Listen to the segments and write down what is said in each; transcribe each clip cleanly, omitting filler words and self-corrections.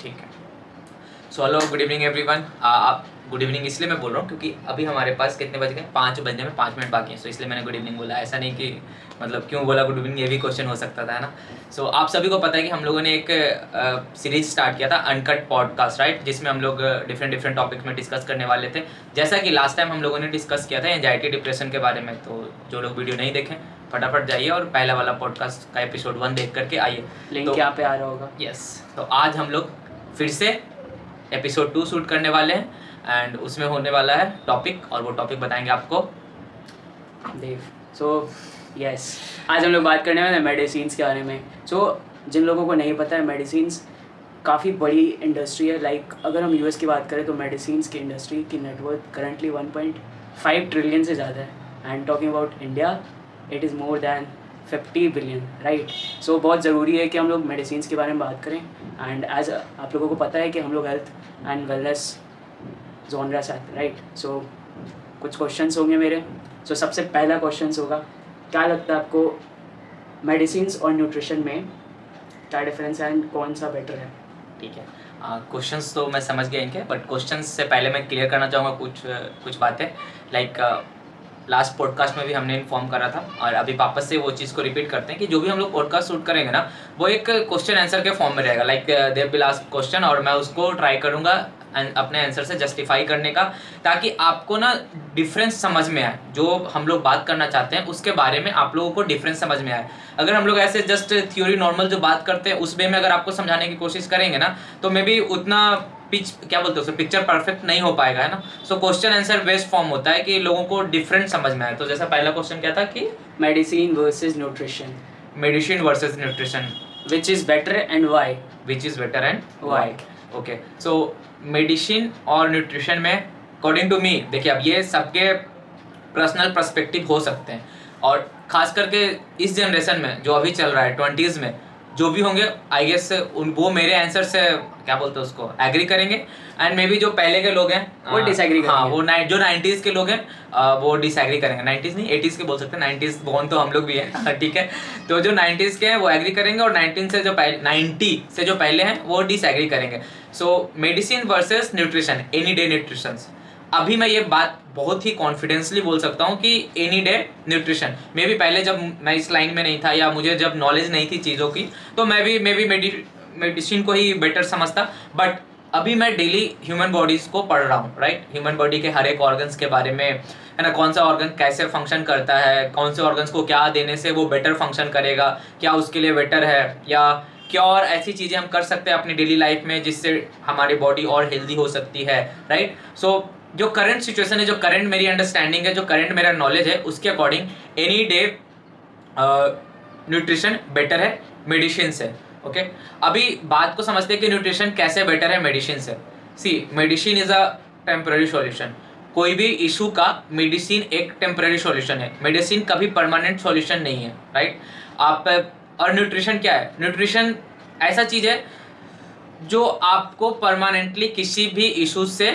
ठीक है। So hello, good evening everyone. आप गुड इवनिंग इसलिए मैं बोल रहा हूँ क्योंकि अभी हमारे पास कितने बज गए, 5 बजने में 5 मिनट बाकी हैं। सो इसलिए मैंने गुड इवनिंग बोला। ऐसा नहीं कि मतलब क्यों बोला गुड इवनिंग, ये भी क्वेश्चन हो सकता था, है ना। सो आप सभी को पता है कि हम लोगों ने एक सीरीज स्टार्ट किया था अनकट पॉडकास्ट, राइट, जिसमें हम लोग डिफरेंट डिफरेंट टॉपिक्स में डिस्कस करने वाले थे। जैसा कि लास्ट टाइम हम लोगों ने डिस्कस किया था एंजाइटी डिप्रेशन के बारे में। तो जो लोग वीडियो नहीं देखें फटाफट जाइए और पहला वाला पॉडकास्ट का एपिसोड 1 देख करके आइए। लिंक यहाँ पे आ रहा होगा। यस। तो आज हम लोग फिर से एपिसोड 2 शूट करने वाले हैं एंड उसमें होने वाला है टॉपिक, और वो टॉपिक बताएंगे आपको देव। सो यस, आज हम लोग बात करने वाले हैं मेडिसिन्स के बारे में। जिन लोगों को नहीं पता है, मेडिसिन्स काफ़ी बड़ी इंडस्ट्री है। लाइक अगर हम यूएस की बात करें तो मेडिसिन्स की इंडस्ट्री की नेटवर्थ करंटली 1.5 ट्रिलियन से ज़्यादा है। And talking about India, it is more than 50 billion, right. So बहुत ज़रूरी है कि हम लोग मेडिसिन्स के बारे में बात करें। एंड एज आप लोगों को पता है कि हम लोग हेल्थ एंड वेलनेस जॉनरा से आते हैं, राइट। सो कुछ क्वेश्चंस होंगे मेरे। सबसे पहला क्वेश्चंस होगा, क्या लगता है आपको मेडिसिन्स और न्यूट्रिशन में क्या डिफरेंस है एंड कौन सा बेटर है? ठीक है। क्वेश्चंस तो मैं समझ गया इनके, बट क्वेश्चंस से पहले मैं क्लियर करना चाहूँगा कुछ बातें। लाइक लास्ट पॉडकास्ट में भी हमने इन्फॉर्म करा था और अभी वापस से वो चीज़ को रिपीट करते हैं कि जो भी हम लोग पॉडकास्ट शूट करेंगे ना, वो एक क्वेश्चन आंसर के फॉर्म में रहेगा। Like Dev will ask question और मैं उसको ट्राई करूँगा अपने आंसर से जस्टिफाई करने का, ताकि आपको ना डिफरेंस समझ में आए। जो हम लोग बात करना चाहते हैं उसके बारे में आप लोगों को डिफरेंस समझ में आए। अगर हम लोग ऐसे जस्ट थ्योरी नॉर्मल जो बात करते हैं उस वे में अगर आपको समझाने की कोशिश करेंगे ना, तो मे बी उतना पिक्चर परफेक्ट नहीं हो पाएगा, है ना। So question answer based form होता है कि लोगों को डिफरेंट समझ में आए। तो जैसा पहला क्वेश्चन क्या था कि medicine versus nutrition, medicine versus nutrition, which is better and why? Which is better and why. Okay, so medicine और न्यूट्रिशन में अकॉर्डिंग टू मी, देखिए अब ये सबके पर्सनल पर्सपेक्टिव हो सकते हैं, और खास करके इस जनरेशन में जो अभी चल रहा है 20s में जो भी होंगे, आई गेस वो मेरे आंसर से उसको एग्री करेंगे। एंड मे बी जो पहले के लोग हैं वो डिसएग्री करेंगे। हाँ, वो जो 90s के लोग हैं वो डिसएग्री करेंगे। 90s नहीं, 80s के बोल सकते हैं, 90s बोर्न तो हम लोग भी हैं ठीक है। तो जो 90s के हैं वो एग्री करेंगे और 90 से जो पहले हैं वो डिसएग्री करेंगे। सो medicine versus nutrition, any day nutrition. अभी मैं ये बात बहुत ही कॉन्फिडेंसली बोल सकता हूँ कि any day nutrition. May be पहले जब मैं इस लाइन में नहीं था या मुझे जब नॉलेज नहीं थी चीज़ों की, तो मैं भी मेडिसिन को ही बेटर समझता। बट अभी मैं डेली ह्यूमन बॉडीज को पढ़ रहा हूँ, राइट। ह्यूमन बॉडी के हर एक ऑर्गन्स के बारे में, है ना, कौन सा ऑर्गन कैसे फंक्शन करता है, कौन से ऑर्गन्स को क्या देने से वो बेटर फंक्शन करेगा, क्या उसके लिए बेटर है, या क्या और ऐसी चीज़ें हम कर सकते हैं अपनी डेली लाइफ में जिससे हमारी बॉडी और हेल्दी हो सकती है, राइट। सो जो करंट सिचुएशन है, जो करंट मेरी अंडरस्टैंडिंग है, जो करंट मेरा नॉलेज है, उसके according any day nutrition better है मेडिसिन से। ओके, अभी बात को समझते हैं कि न्यूट्रिशन कैसे बेटर है मेडिसिन से। See, medicine is a temporary solution. कोई भी इशू का मेडिसिन एक टेम्पररी सॉल्यूशन है, मेडिसिन कभी परमानेंट सॉल्यूशन नहीं है, राइट। आप और न्यूट्रिशन क्या है? न्यूट्रिशन ऐसा चीज़ है जो आपको परमानेंटली किसी भी इशू से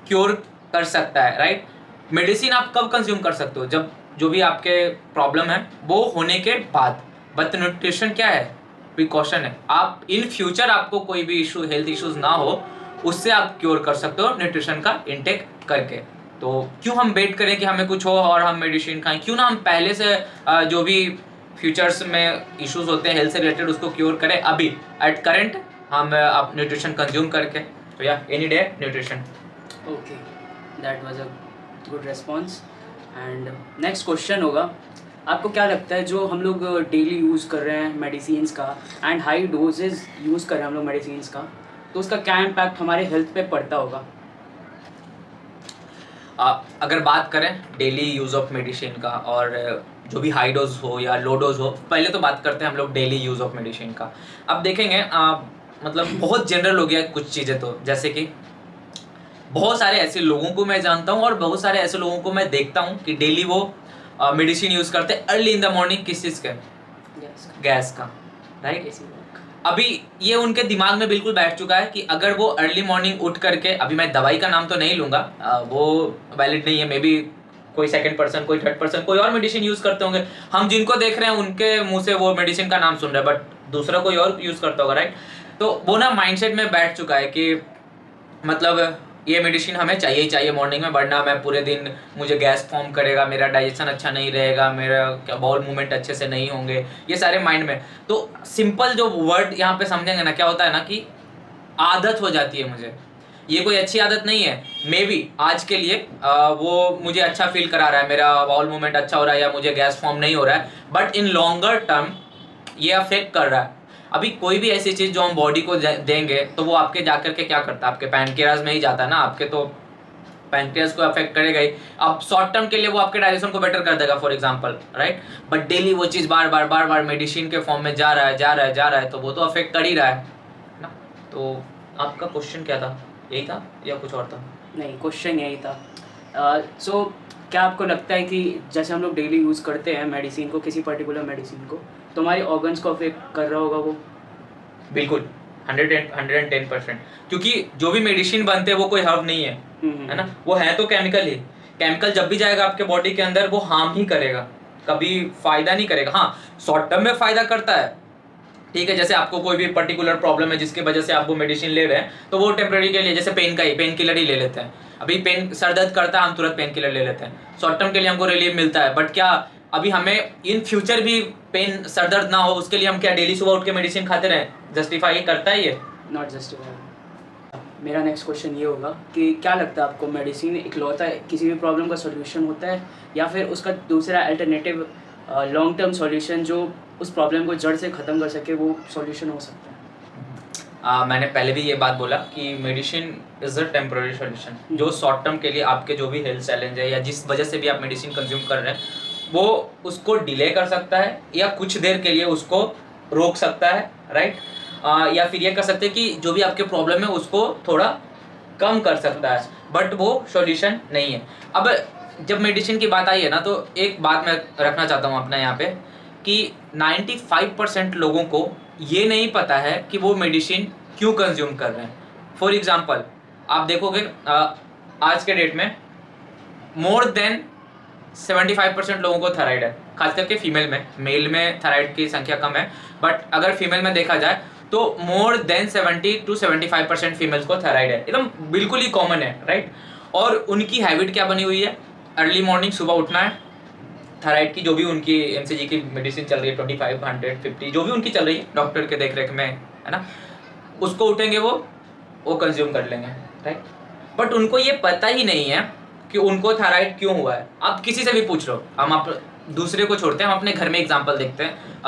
क्योर कर सकता है, राइट। मेडिसिन आप कब कंज्यूम कर सकते हो? जब जो भी आपके प्रॉब्लम है वो होने के बाद। बट न्यूट्रिशन क्या है? प्रिकॉशन है। आप इन फ्यूचर आपको कोई भी इशू, हेल्थ इश्यूज ना हो, उससे आप क्योर कर सकते हो न्यूट्रिशन का इनटेक करके। तो क्यों हम वेट करें कि हमें कुछ हो और हम मेडिसिन खाएं? क्यों ना हम पहले से जो भी फ्यूचर्स में इश्यूज होते हैं हेल्थ से रिलेटेड उसको क्योर करें अभी एट करंट, हम आप न्यूट्रिशन कंज्यूम करके। तो या any day nutrition. Okay, that was a good response. And next question होगा, आपको क्या लगता है जो हम लोग डेली यूज़ कर रहे हैं मेडिसिन्स का एंड हाई डोजेज यूज़ कर रहे हैं हम लोग मेडिसिन्स का, तो उसका क्या इम्पैक्ट हमारे हेल्थ पे पड़ता होगा? अगर बात करें डेली यूज़ ऑफ मेडिसिन का, और जो भी हाई डोज हो या लो डोज हो, पहले तो बात करते हैं हम लोग डेली यूज़ ऑफ मेडिसिन का। अब देखेंगे मतलब बहुत जनरल हो गया कुछ चीज़ें, तो जैसे कि बहुत सारे ऐसे लोगों को मैं जानता हूँ और बहुत सारे ऐसे लोगों को मैं देखता हूँ कि डेली वो मेडिसिन यूज़ करते हैं अर्ली इन द मॉर्निंग। किस चीज़ का? गैस का, राइट। अभी ये उनके दिमाग में बिल्कुल बैठ चुका है कि अगर वो अर्ली मॉर्निंग उठ करके, अभी मैं दवाई का नाम तो नहीं लूँगा, वो वैलिड नहीं है, मे बी कोई सेकंड पर्सन, कोई थर्ड पर्सन, कोई और मेडिसिन यूज़ करते होंगे। हम जिनको देख रहे हैं उनके मुंह से वो मेडिसिन का नाम सुन रहे हैं, बट दूसरा कोई और यूज़ करता होगा, राइट। तो वो ना माइंडसेट में बैठ चुका है कि मतलब ये मेडिसिन हमें चाहिए ही चाहिए मॉर्निंग में, वरना मैं पूरे दिन मुझे गैस फॉर्म करेगा, मेरा डाइजेशन अच्छा नहीं रहेगा, मेरा क्या बाउल मूवमेंट अच्छे से नहीं होंगे, ये सारे माइंड में। तो सिंपल जो वर्ड यहाँ पे समझेंगे ना, क्या होता है ना कि आदत हो जाती है मुझे। ये कोई अच्छी आदत नहीं है, मे बी आज के लिए वो मुझे अच्छा फील करा रहा है, मेरा बाउल मूवमेंट अच्छा हो रहा है या मुझे गैस फॉर्म नहीं हो रहा है, बट इन लॉन्गर टर्म ये अफेक्ट कर रहा है। अभी कोई भी ऐसी चीज जो हम बॉडी को देंगे तो वो आपके जाकर के क्या करता है, आपके पैनक्रियाज में ही जाता है ना, आपके तो पैनक्रियाज को अफेक्ट करेगा ही। अब शॉर्ट टर्म के लिए वो आपके डाइजेशन को बेटर कर देगा for example, right, but daily वो चीज बार बार मेडिसिन के फॉर्म में जा रहा है, तो वो तो अफेक्ट कर ही रहा है ना। तो आपका क्वेश्चन क्या था, यही था या कुछ और था? नहीं, क्वेश्चन यही था। सो क्या आपको लगता है कि जैसे हम लोग डेली यूज़ करते हैं मेडिसिन को, किसी पर्टिकुलर मेडिसिन को, तो हमारे ऑर्गन्स को अफेक्ट कर रहा होगा वो? बिल्कुल 110%, क्योंकि जो भी मेडिसिन बनते हैं वो कोई हर्ब नहीं है ना, वो है तो केमिकल ही। केमिकल जब भी जाएगा आपके बॉडी के अंदर वो हार्म ही करेगा, कभी फायदा नहीं करेगा। हाँ, शॉर्ट टर्म में फायदा करता है, ठीक है, जैसे आपको कोई भी पर्टिकुलर प्रॉब्लम है जिसकी वजह से आप वो मेडिसिन ले रहे हैं, तो वो टेम्परेरी के लिए, जैसे पेन किलर ही ले लेते हैं। अभी पेन सर दर्द करता है, हम तुरंत पेन किलर ले लेते हैं, शॉर्ट टर्म के लिए हमको रिलीफ मिलता है। बट क्या अभी हमें इन फ्यूचर भी पेन सर दर्द ना हो उसके लिए हम क्या डेली सुबह उठ के मेडिसिन खाते रहें? जस्टिफाई करता है ये? Not justify. मेरा नेक्स्ट क्वेश्चन ये होगा कि क्या लगता है आपको, मेडिसिन इकलौता किसी भी प्रॉब्लम का सॉल्यूशन होता है, या फिर उसका दूसरा अल्टरनेटिव लॉन्ग टर्म सॉल्यूशन जो उस प्रॉब्लम को जड़ से ख़त्म कर सके, वो सॉल्यूशन हो सकता है? मैंने पहले भी ये बात बोला कि medicine is a temporary solution. जो शॉर्ट टर्म के लिए आपके जो भी हेल्थ चैलेंज है या जिस वजह से भी आप मेडिसिन कंज्यूम कर रहे हैं, वो उसको डिले कर सकता है या कुछ देर के लिए उसको रोक सकता है, राइट, या फिर ये कर सकते हैं कि जो भी आपके प्रॉब्लम है उसको थोड़ा कम कर सकता है, बट वो सॉल्यूशन नहीं है। अब जब मेडिसिन की बात आई है ना, तो एक बात मैं रखना चाहता हूँ अपने यहाँ पे कि 95% लोगों को ये नहीं पता है कि वो मेडिसिन क्यों कंज्यूम कर रहे हैं। फॉर एग्जांपल आप देखोगे आज के डेट में मोर देन 75% लोगों को थायराइड है, खास करके फीमेल में। मेल में थायराइड की संख्या कम है, बट अगर फीमेल में देखा जाए तो मोर देन 70 to 75% फीमेल्स को थायराइड है, एकदम बिल्कुल ही कॉमन है, राइट। और उनकी हैबिट क्या बनी हुई है, अर्ली मॉर्निंग सुबह उठना है, थायराइड की जो भी उनकी एमसीजी की मेडिसिन चल रही है 25, 100, 50 जो भी उनकी चल रही है डॉक्टर के देख रेख में, है ना, उसको उठेंगे वो कंज्यूम कर लेंगे, राइट। बट उनको ये पता ही नहीं है कि उनको थायराइड क्यों हुआ है। आप किसी से भी पूछ लो, हम आप दूसरे को छोड़ते हैं, हम अपने घर में एग्जांपल देखते हैं।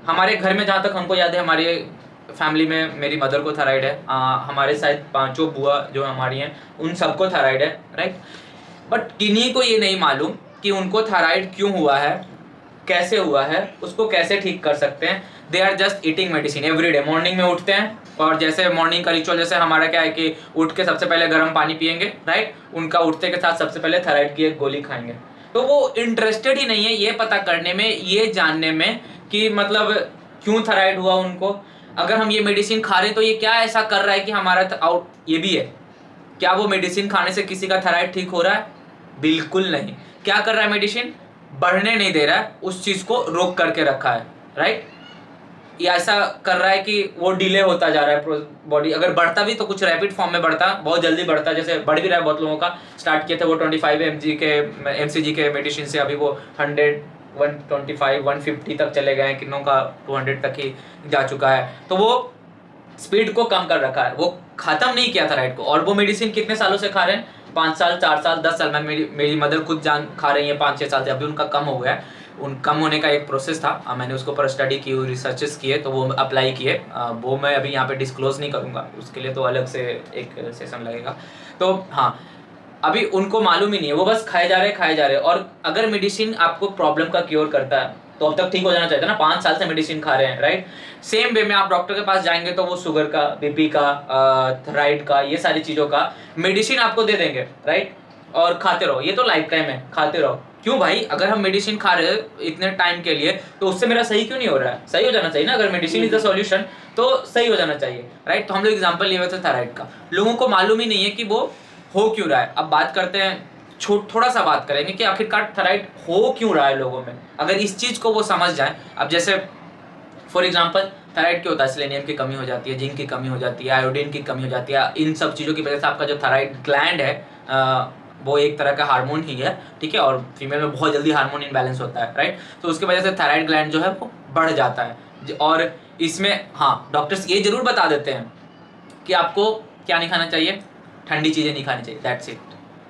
हमारे घर में जहाँ तक हमको याद है, हमारे फैमिली में मेरी मदर को थायराइड है, हमारे शायद 5 बुआ जो हमारी हैं उन सबको थायराइड है, राइट। बट किन्हीं को ये नहीं मालूम कि उनको थायराइड क्यों हुआ है, कैसे हुआ है, उसको कैसे ठीक कर सकते हैं। They are just eating medicine every day. Morning में उठते हैं और जैसे मॉर्निंग का रिचुअल, जैसे हमारा क्या है कि उठ के सबसे पहले गर्म पानी पियेंगे, राइट, उनका उठते के साथ सबसे पहले थायराइड की एक गोली खाएंगे। तो वो इंटरेस्टेड ही नहीं है ये पता करने में, ये जानने में कि मतलब क्यों थायराइड हुआ उनको। अगर हम ये मेडिसिन खा रहे हैं तो ये क्या ऐसा कर रहा है कि हमारा आउट, ये भी है, क्या वो मेडिसिन खाने से किसी का थायराइड ठीक हो रहा है? बिल्कुल नहीं। क्या कर रहा है मेडिसिन? बढ़ने नहीं दे रहा है, उस चीज को रोक करके रखा है, राइट। ये ऐसा कर रहा है कि वो डिले होता जा रहा है बॉडी, अगर बढ़ता भी तो कुछ रैपिड फॉर्म में बढ़ता, बहुत जल्दी बढ़ता, जैसे बढ़ भी रहा है। बहुत लोगों का स्टार्ट किए थे वो 25 mcg के मेडिसिन से, अभी वो 100, 125, 150 तक चले गए हैं, किन्नों का 200 तक ही जा चुका है। तो वो स्पीड को कम कर रखा है, वो खत्म नहीं किया था थायराइड को। और वो मेडिसिन कितने सालों से खा रहे हैं? 5 साल, 4 साल, 10 साल। मेरी मदर खुद खा रही है 5-6 साल से, अभी उनका कम हो गया है। उन कम होने का एक प्रोसेस था, मैंने उसके ऊपर स्टडी की, रिसर्चेस किए, तो वो अप्लाई किए। वो मैं अभी यहाँ पे डिस्क्लोज नहीं करूँगा, उसके लिए तो अलग से एक सेशन लगेगा। तो हाँ, अभी उनको मालूम ही नहीं है, वो बस खाए जा रहे। और अगर मेडिसिन आपको प्रॉब्लम का क्योर करता है तो अब तक ठीक हो जाना चाहिए ना। 5 साल से मेडिसिन खा रहे हैं, राइट। सेम वे में आप डॉक्टर के पास जाएंगे तो वो शुगर का, बीपी का, थायराइड का, ये सारी चीज़ों का मेडिसिन आपको दे देंगे, राइट। और खाते रहो, ये तो लाइफ टाइम है, खाते रहो। क्यों भाई? अगर हम मेडिसिन खा रहे हैं इतने टाइम के लिए तो उससे मेरा सही क्यों नहीं हो रहा है? सही हो जाना चाहिए ना। अगर मेडिसिन इज द सॉल्यूशन तो सही हो जाना चाहिए, राइट। तो हम लोग एग्जांपल लिए हुए थे थायराइड का, लोगों को मालूम ही नहीं है कि वो हो क्यों रहा है। अब बात करते हैं, थोड़ा सा बात करेंगे कि आखिरकार थायराइड हो क्यों रहा है लोगों में। अगर इस चीज को वो समझ जाए, अब जैसे फॉर एग्जांपल थायराइड क्या होता है, सेलेनियम की कमी हो जाती है, जिंक की कमी हो जाती है, आयोडीन की कमी हो जाती है। इन सब चीज़ों की वजह से आपका जो थायराइड ग्लैंड है वो एक तरह का हार्मोन ही है, ठीक है, और फीमेल में बहुत जल्दी हार्मोन इनबैलेंस होता है, राइट। तो उसकी वजह से थायराइड ग्लैंड जो है वो बढ़ जाता है। और इसमें हाँ, डॉक्टर्स ये जरूर बता देते हैं कि आपको क्या नहीं खाना चाहिए, ठंडी चीज़ें नहीं खानी चाहिए, दैट्स इट।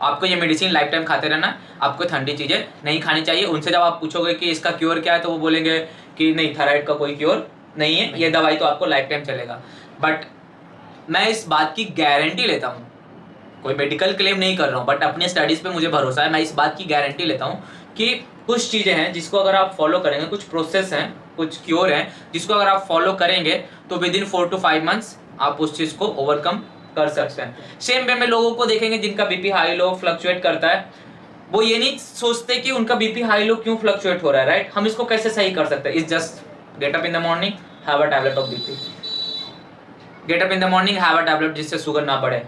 आपको ये मेडिसिन लाइफ टाइम खाते रहना है, आपको ठंडी चीज़ें नहीं खानी चाहिए। उनसे जब आप पूछोगे कि इसका क्योर क्या है, तो वो बोलेंगे कि नहीं, थायराइड का कोई क्योर नहीं है, ये दवाई तो आपको लाइफ टाइम चलेगा। बट मैं इस बात की गारंटी लेता हूँ, कोई मेडिकल क्लेम नहीं कर रहा हूँ, बट अपने स्टडीज़ पे मुझे भरोसा है, मैं इस बात की गारंटी लेता हूँ कि कुछ चीज़ें हैं जिसको अगर आप फॉलो करेंगे, कुछ प्रोसेस हैं, कुछ क्योर हैं जिसको अगर आप फॉलो करेंगे तो विद इन 4 to 5 मंथ्स आप उस चीज़ को ओवरकम कर सकते हैं। सेम वे में लोगों को देखेंगे जिनका बीपी हाई लो फ्लक्चुएट करता है, वो ये नहीं सोचते कि उनका बीपी हाई लो क्यों फ्लक्चुएट हो रहा है, राइट। हम इसको कैसे सही कर सकते हैं? Is just get up in the morning, have a tablet of BP. Get up in the morning, have a tablet जिससे शुगर ना बढ़े।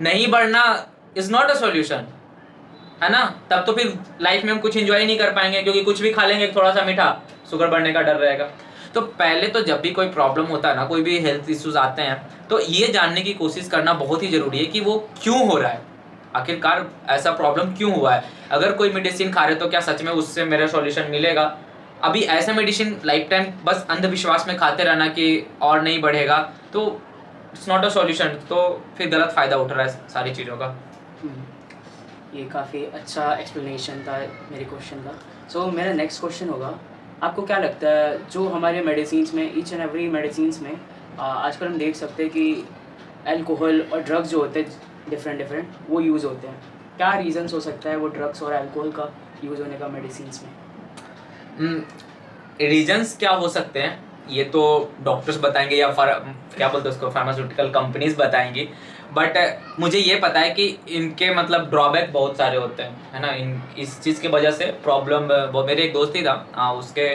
नहीं बढ़ना इज नॉट अ सॉल्यूशन, है ना। तब तो फिर लाइफ में हम कुछ एंजॉय नहीं कर पाएंगे, क्योंकि कुछ भी खा लेंगे थोड़ा सा मीठा, शुगर बढ़ने का डर रहेगा। तो पहले तो जब भी कोई प्रॉब्लम होता है ना, कोई भी हेल्थ इश्यूज आते हैं, तो ये जानने की कोशिश करना बहुत ही जरूरी है कि वो क्यों हो रहा है, आखिरकार ऐसा प्रॉब्लम क्यों हुआ है। अगर कोई मेडिसिन खा रहे तो क्या सच में उससे मेरा सॉल्यूशन मिलेगा? अभी ऐसा मेडिसिन लाइफ टाइम बस अंधविश्वास में खाते रहना कि और नहीं बढ़ेगा, तो इट्स नॉट अ सॉल्यूशन। तो फिर गलत फ़ायदा उठ रहा है सारी चीज़ों का। ये काफ़ी अच्छा एक्सप्लेनेशन था मेरे क्वेश्चन का। सो मेरा नेक्स्ट क्वेश्चन होगा, आपको क्या लगता है जो हमारे मेडिसिन्स में, ईच एंड एवरी मेडिसिन्स में आजकल हम देख सकते हैं कि अल्कोहल और ड्रग्स जो होते हैं डिफरेंट वो यूज़ होते हैं, क्या रीज़न्स हो सकता है वो ड्रग्स और अल्कोहल का यूज़ होने का मेडिसिन्स में? रीजंस क्या हो सकते हैं ये तो डॉक्टर्स बताएंगे, या क्या बोलते हैं उसको, फार्मास्यूटिकल कंपनीज बताएंगी। बट मुझे ये पता है कि इनके मतलब ड्रॉबैक बहुत सारे होते हैं, है ना। इस चीज़ की वजह से प्रॉब्लम, मेरे एक दोस्त ही था, उसके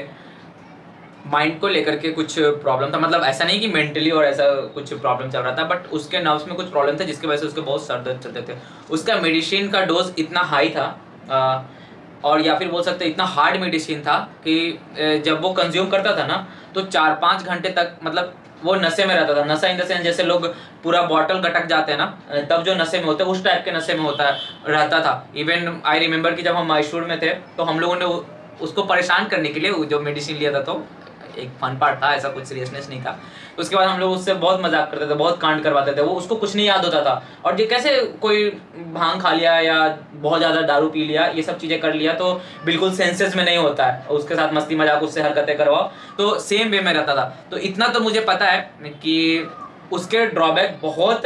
माइंड को लेकर के कुछ प्रॉब्लम था, मतलब ऐसा नहीं कि मेंटली और ऐसा कुछ प्रॉब्लम चल रहा था, बट उसके नर्व्स में कुछ प्रॉब्लम था जिसकी वजह से उसके बहुत सर दर्द चलते थे। उसका मेडिसिन का डोज इतना हाई था, और या फिर बोल सकते इतना हार्ड मेडिसिन था कि जब वो कंज्यूम करता था ना, तो 4-5 घंटे तक मतलब वो नशे में रहता था। नशा इन द सेंस जैसे लोग पूरा बॉटल गटक जाते हैं ना, तब जो नशे में होते हैं उस टाइप के नशे में रहता था। इवन आई रिमेंबर कि जब हम मैसूर में थे तो हम लोगों ने उसको परेशान करने के लिए जो मेडिसिन लिया था, तो एक फन पार्ट था, ऐसा कुछ सीरियसनेस नहीं था। उसके बाद हम लोग उससे बहुत मजाक करते थे, बहुत कांड करवाते थे, वो उसको कुछ नहीं याद होता था। और ये कैसे कोई भांग खा लिया या बहुत ज़्यादा दारू पी लिया, ये सब चीज़ें कर लिया तो बिल्कुल सेंसेस में नहीं होता है, उसके साथ मस्ती मजाक उससे हरकतें करवाओ तो सेम वे में रहता था। तो इतना तो मुझे पता है कि उसके ड्रॉबैक बहुत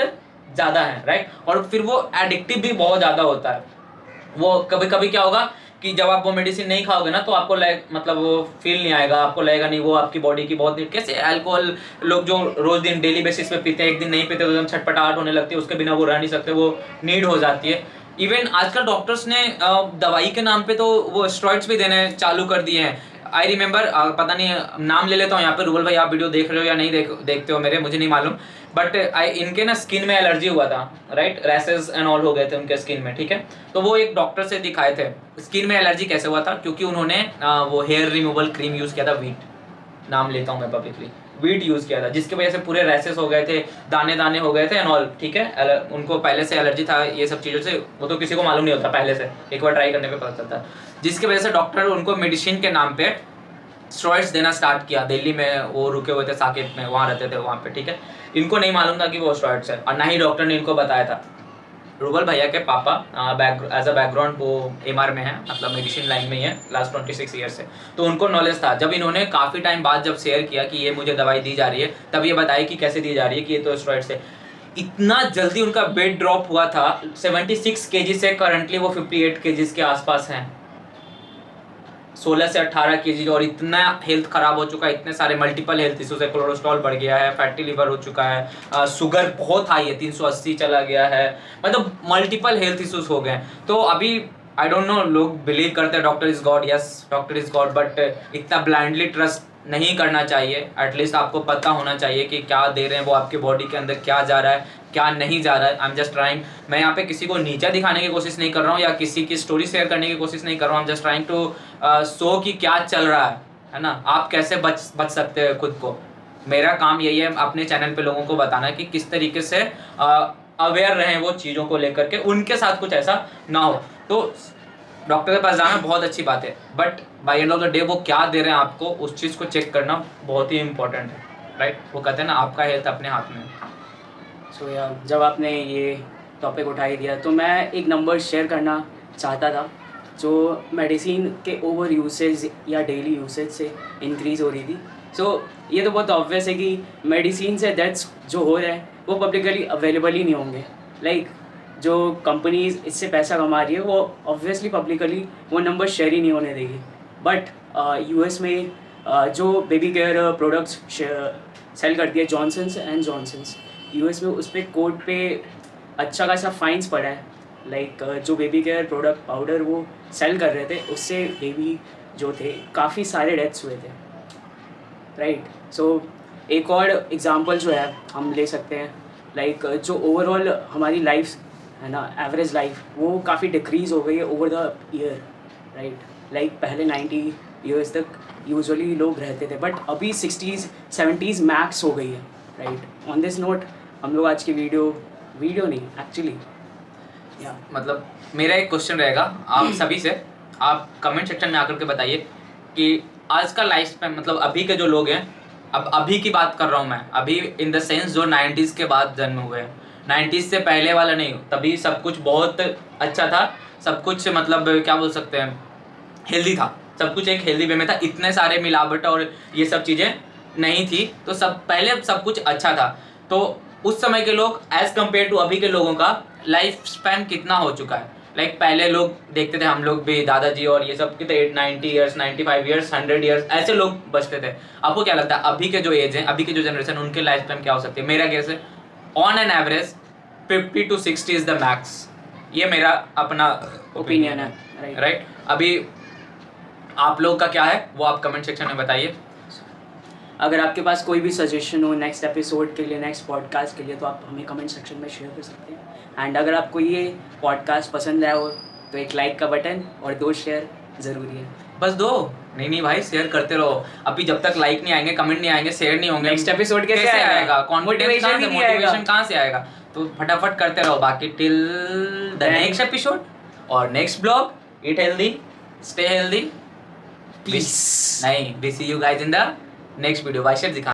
ज़्यादा हैं, राइट। और फिर वो एडिक्टिव भी बहुत ज़्यादा होता है। वो कभी कभी क्या होगा कि जब आप वो मेडिसिन नहीं खाओगे ना, तो आपको मतलब वो फील नहीं आएगा, आपको लगेगा नहीं वो आपकी बॉडी की बहुत नीड। कैसे अल्कोहल लोग जो रोज दिन डेली बेसिस पे पीते हैं, एक दिन नहीं पीते तो एकदम छटपटाहट होने लगती है, उसके बिना वो रह नहीं सकते, वो नीड हो जाती है। इवन आजकल डॉक्टर्स ने दवाई के नाम पे तो वो स्टेरॉइड्स भी देने चालू कर दिए हैं। आई रिमेंबर, पता नहीं नाम ले लेता हूँ यहाँ पे, रूबल भाई आप वीडियो देख रहे हो या नहीं देखते हो मेरे, मुझे नहीं मालूम, बट इनके ना स्किन में एलर्जी हुआ था, राइट, रैसेस एंड ऑल हो गए थे उनके स्किन में, ठीक है। तो वो एक डॉक्टर से दिखाए थे। स्किन में एलर्जी कैसे हुआ था? क्योंकि उन्होंने वो हेयर रिमूवल क्रीम यूज़ किया था, वीट, नाम लेता हूँ मैं पब्लिकली, वीट यूज़ किया था, जिसकी वजह से पूरे रैसेस हो गए थे, दाने दाने हो गए थे एंड ऑल, ठीक है। उनको पहले से एलर्जी था ये सब चीज़ों से, वो तो किसी को मालूम नहीं होता पहले से, एक बार ट्राई करने पे पता चलता है। जिसकी वजह से डॉक्टर उनको मेडिसिन के नाम पे स्टेरॉइड्स देना स्टार्ट किया। दिल्ली में वो रुके हुए थे, साकेत में, वहाँ रहते थे वहाँ पे, ठीक है। इनको नहीं मालूम था कि वो स्टेरॉइड्स है, और ना ही डॉक्टर ने इनको बताया था। रूबल भैया के पापा एज अ बैकग्राउंड वो एमआर में है, मतलब मेडिसिन लाइन में ही है लास्ट 26 ईयर से, तो उनको नॉलेज था। जब इन्होंने काफ़ी टाइम बाद जब शेयर किया कि ये मुझे दवाई दी जा रही है, तब ये बताया कि कैसे दी जा रही है, कि ये तो स्टेरॉइड्स है। इतना जल्दी उनका वेट ड्रॉप हुआ था, 76 केजी से करंटली वो 58 केजीज के आसपास हैं, 16 से 18 केजी। और इतना हेल्थ खराब हो चुका है, इतने सारे मल्टीपल हेल्थ इश्यूज है, कोलेस्ट्रॉल बढ़ गया है, फैटी लिवर हो चुका है, शुगर बहुत हाई है, 380 चला गया है, मतलब मल्टीपल हेल्थ इश्यूज हो गए। तो अभी आई डोंट नो, लोग बिलीव करते हैं doctor is God, yes doctor is God, but इतना ब्लाइंडली ट्रस्ट नहीं करना चाहिए। एटलीस्ट आपको पता होना चाहिए कि क्या दे रहे हैं वो आपके बॉडी के अंदर, क्या जा रहा है क्या नहीं जा रहा है। आई एम जस्ट ट्राइंग, मैं यहाँ पे किसी को नीचा दिखाने की कोशिश नहीं कर रहा हूँ या किसी की स्टोरी शेयर करने की कोशिश नहीं कर रहा हूँ। I am just trying to show कि क्या चल रहा है ना, आप कैसे बच सकते हैं खुद को। मेरा काम यही है अपने चैनल पे लोगों को बताना कि किस तरीके से अवेयर रहें वो चीज़ों को लेकर के, उनके साथ कुछ ऐसा ना हो। तो डॉक्टर के पास जाना बहुत अच्छी बात है, but by end of the day वो क्या दे रहे हैं आपको, उस चीज़ को चेक करना बहुत ही इंपॉर्टेंट है, राइट। वो कहते हैं ना, आपका हेल्थ अपने हाथ में है। सो यार, जब आपने ये टॉपिक उठा ही दिया तो मैं एक नंबर शेयर करना चाहता था जो मेडिसिन के ओवर यूसेज या डेली यूसेज से इंक्रीज़ हो रही थी। सो ये तो बहुत ऑब्वियस है कि मेडिसिन से डेथ्स जो हो रहे हैं वो पब्लिकली अवेलेबल ही नहीं होंगे। लाइक जो कंपनीज इससे पैसा कमा रही है वो ऑब्वियसली पब्लिकली वो नंबर शेयर ही नहीं होने देगी। बट यूएस में जो बेबी केयर प्रोडक्ट्स सेल करती है जॉनसन्स एंड जॉनसन्स, यूएस में उस पर कोर्ट पे अच्छा खासा फाइन्स पड़ा है। लाइक जो बेबी केयर प्रोडक्ट पाउडर वो सेल कर रहे थे उससे बेबी जो थे काफ़ी सारे डेथ्स हुए थे, राइट। सो एक और एग्जांपल जो है हम ले सकते हैं, लाइक जो ओवरऑल हमारी लाइफ है ना, एवरेज लाइफ, वो काफ़ी डिक्रीज़ हो गई है over the year, right. Like पहले 90 ईयर्स तक यूजुअली लोग रहते थे, बट अभी 60s 70s मैक्स हो गई है, राइट। ऑन दिस नोट हम लोग आज की वीडियो नहीं एक्चुअली या मतलब मेरा एक क्वेश्चन रहेगा आप सभी से, आप कमेंट सेक्शन में आकर के बताइए कि आज का लाइफ स्पैन, मतलब अभी के जो लोग हैं, अब अभी की बात कर रहा हूँ मैं, अभी इन द सेंस जो 90s के बाद जन्म हुए हैं, 90s से पहले वाला नहीं, तभी सब कुछ बहुत अच्छा था, सब कुछ मतलब क्या बोल सकते हैं, हेल्दी था, सब कुछ एक हेल्दी वे में था, इतने सारे मिलावट और ये सब चीज़ें नहीं थी, तो सब पहले सब कुछ अच्छा था। तो उस समय के लोग एज कम्पेयर टू अभी के लोगों का लाइफ स्पैन कितना हो चुका है। लाइक पहले लोग देखते थे, हम लोग भी, दादाजी और ये सब कितने 90 ईयर्स 95 ईयर्स 100 ईयर्स ऐसे लोग बचते थे। आपको क्या लगता है अभी के जो एज हैं, अभी के जो जनरेशन, उनके लाइफ स्पैन क्या हो सकती है? मेरा गेस है on an average 50 to 60 is the max. ये मेरा अपना ओपिनियन है, राइट। अभी आप लोग का क्या है वो आप कमेंट सेक्शन में बताइए। अगर आपके पास कोई भी सजेशन हो नेक्स्ट एपिसोड के लिए, नेक्स्ट पॉडकास्ट के लिए, तो आप हमें कमेंट सेक्शन में शेयर कर सकते हैं। एंड अगर आपको ये पॉडकास्ट पसंद आया हो तो एक लाइक का बटन और 2 शेयर ज़रूरी है। बस 2 नहीं भाई, शेयर करते रहो। अभी जब तक लाइक नहीं आएंगे, कमेंट नहीं आएंगे, शेयर नहीं होंगे, नेक्स्ट एपिसोड कैसे आएगा? मोटिवेशन मोटिवेशन कहाँ से आएगा? तो फटाफट करते रहो। बाकी टिल द नेक्स्ट एपिसोड और next blog, eat healthy, stay healthy, please नहीं, we see you guys in the next video. वाइशर दिखा